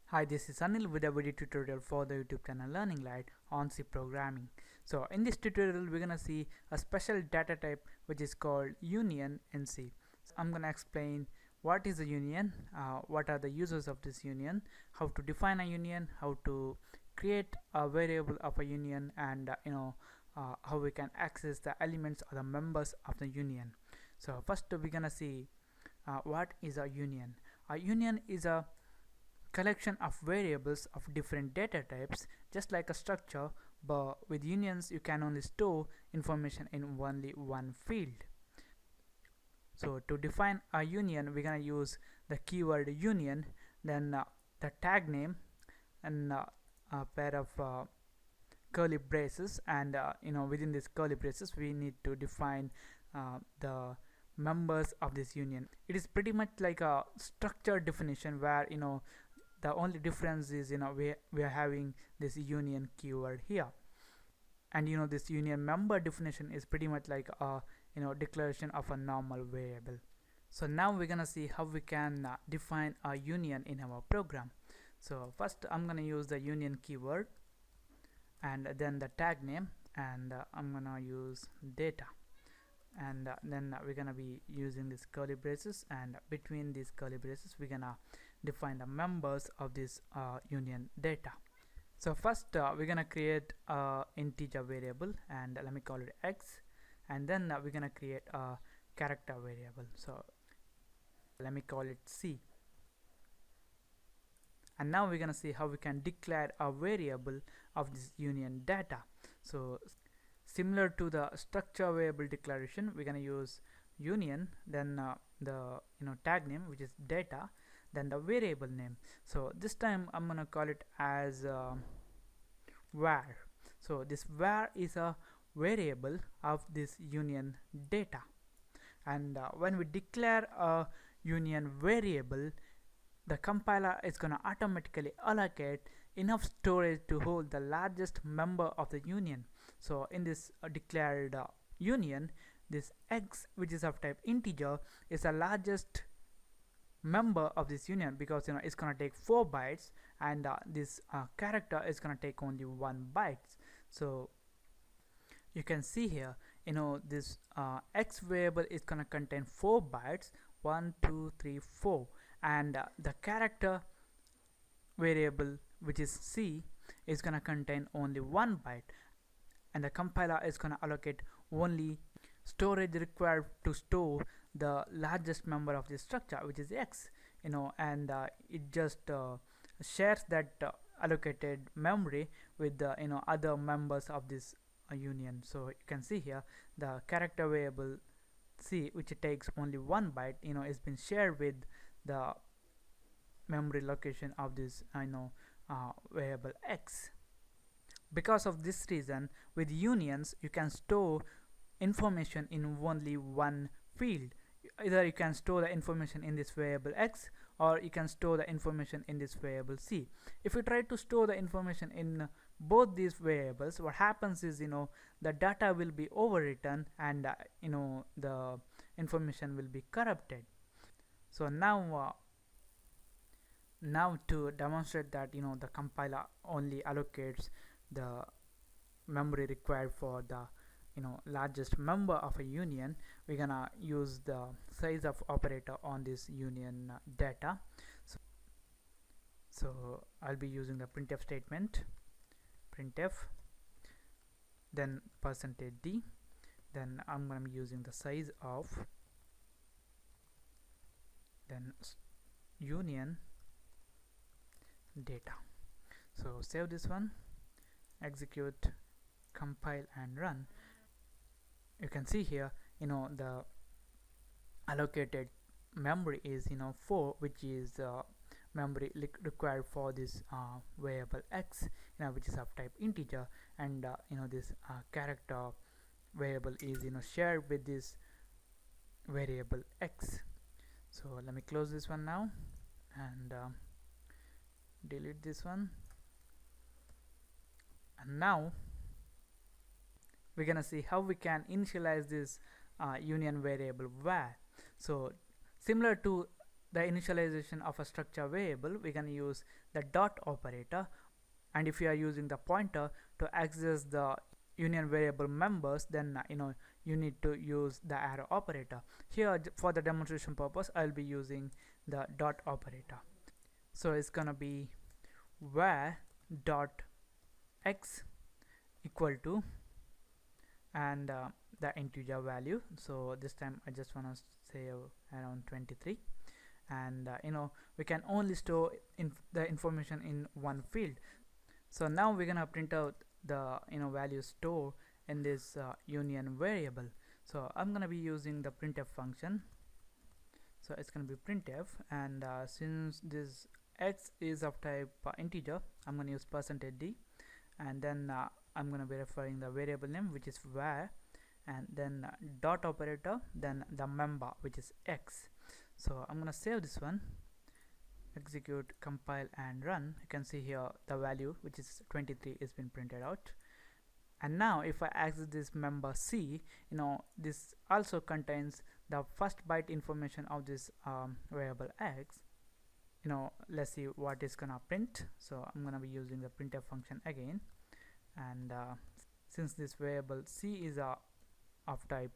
Hi, this is Anil with a video tutorial for the YouTube channel Learning Light on C programming. So in this tutorial we're gonna see a special data type which is called union in C. So I'm gonna explain what is a union, what are the uses of this union, how to define a union, how to create a variable of a union, and how we can access the elements or the members of the union. So first we're gonna see what is a union. A union is a collection of variables of different data types, just like a structure, but with unions you can only store information in only one field. So to define a union we're gonna use the keyword union, then the tag name, and a pair of curly braces, and within these curly braces we need to define the members of this union. It is pretty much like a structured definition where the only difference is we are having this union keyword here, and this union member definition is pretty much like a declaration of a normal variable. So now we're gonna see how we can define a union in our program. So first I'm gonna use the union keyword and then the tag name, and I'm gonna use data, and then we're gonna be using these curly braces, and between these curly braces we're gonna define the members of this union data. So first we're gonna create a integer variable, and let me call it x, and then we're gonna create a character variable, so let me call it c. And now we're gonna see how we can declare a variable of this union data. So similar to the structure variable declaration, we're gonna use union, then the tag name, which is data, then the variable name. So this time I'm gonna call it as var. So this var is a variable of this union data, and when we declare a union variable, the compiler is gonna automatically allocate enough storage to hold the largest member of the union. So in this declared union, this x, which is of type integer, is the largest member of this union, because it's gonna take 4 bytes, and this character is gonna take only 1 byte. So you can see here, this x variable is gonna contain 4 bytes, 1 2 3 4, and the character variable, which is c, is gonna contain only 1 byte, and the compiler is gonna allocate only storage required to store the largest member of the structure, which is x, and it just shares that allocated memory with the other members of this union. So you can see here the character variable c, which takes only 1 byte, is been shared with the memory location of this variable x. Because of this reason, with unions you can store information in only one field. Either you can store the information in this variable x, or you can store the information in this variable c. If you try to store the information in both these variables, what happens is the data will be overwritten, and the information will be corrupted. So now to demonstrate that the compiler only allocates the memory required for the largest member of a union, we're gonna use the size of operator on this union data. So I'll be using the printf statement, printf, then %d, then I'm gonna be using the size of, then union data. So save this one, execute, compile and run. You can see here the allocated memory is 4, which is memory required for this variable x, which is of type integer, and this character variable is shared with this variable x. So let me close this one now, and delete this one, and now we're gonna see how we can initialize this union variable var. So similar to the initialization of a structure variable, we can use the dot operator, and if you are using the pointer to access the union variable members, then you need to use the arrow operator. Here for the demonstration purpose, I'll be using the dot operator. So it's gonna be var dot x equal to, and the integer value. So this time I just want to say around 23, and we can only store the information in one field. So now we're gonna print out the value stored in this union variable. So I'm gonna be using the printf function. So it's gonna be printf, and since this x is of type integer, I'm gonna use %d, and then I'm gonna be referring the variable name, which is var, and then dot operator, then the member, which is x. So I'm gonna save this one, execute, compile and run. You can see here the value, which is 23, is been printed out. And now if I access this member c, this also contains the first byte information of this variable x. Let's see what is gonna print. So I'm gonna be using the printf function again, and since this variable c is of type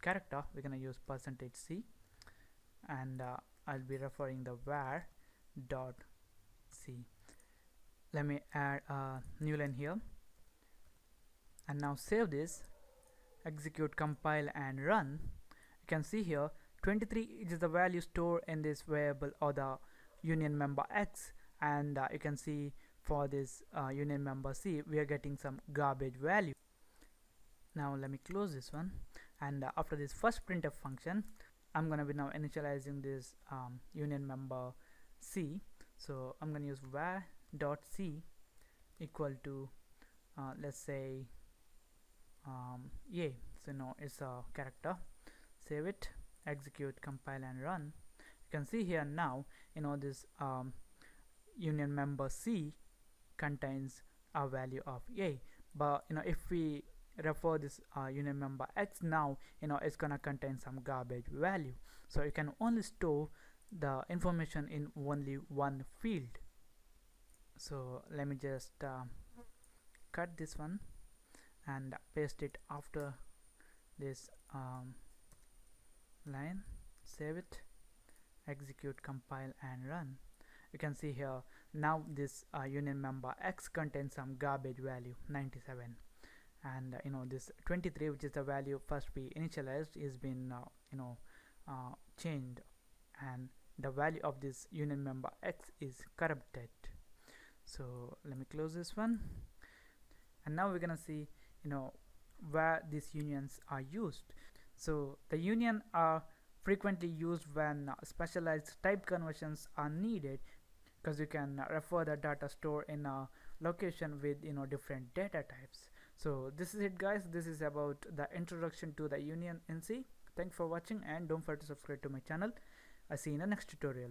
character, we're gonna use %c, and I'll be referring the var dot c. Let me add a new line here, and now save this, execute, compile and run. You can see here 23 is the value stored in this variable or the union member x, and you can see for this union member c, we are getting some garbage value. Now let me close this one, and after this first printf function, I'm gonna be now initializing this union member c. So I'm gonna use var dot c equal to let's say a. So now it's a character. Save it, execute, compile and run. You can see here now this union member c contains a value of a, but if we refer this union member x, now it's gonna contain some garbage value. So you can only store the information in only one field. So let me just cut this one and paste it after this line, save it, execute, compile and run. You can see here now this union member x contains some garbage value 97, and this 23, which is the value first we initialized, is been changed, and the value of this union member x is corrupted. So let me close this one, and now we're gonna see where these unions are used. So the union are frequently used when specialized type conversions are needed, because you can refer the data store in a location with different data types. So this is it, guys. This is about the introduction to the union in C. Thanks for watching, and don't forget to subscribe to my channel. I'll see you in the next tutorial.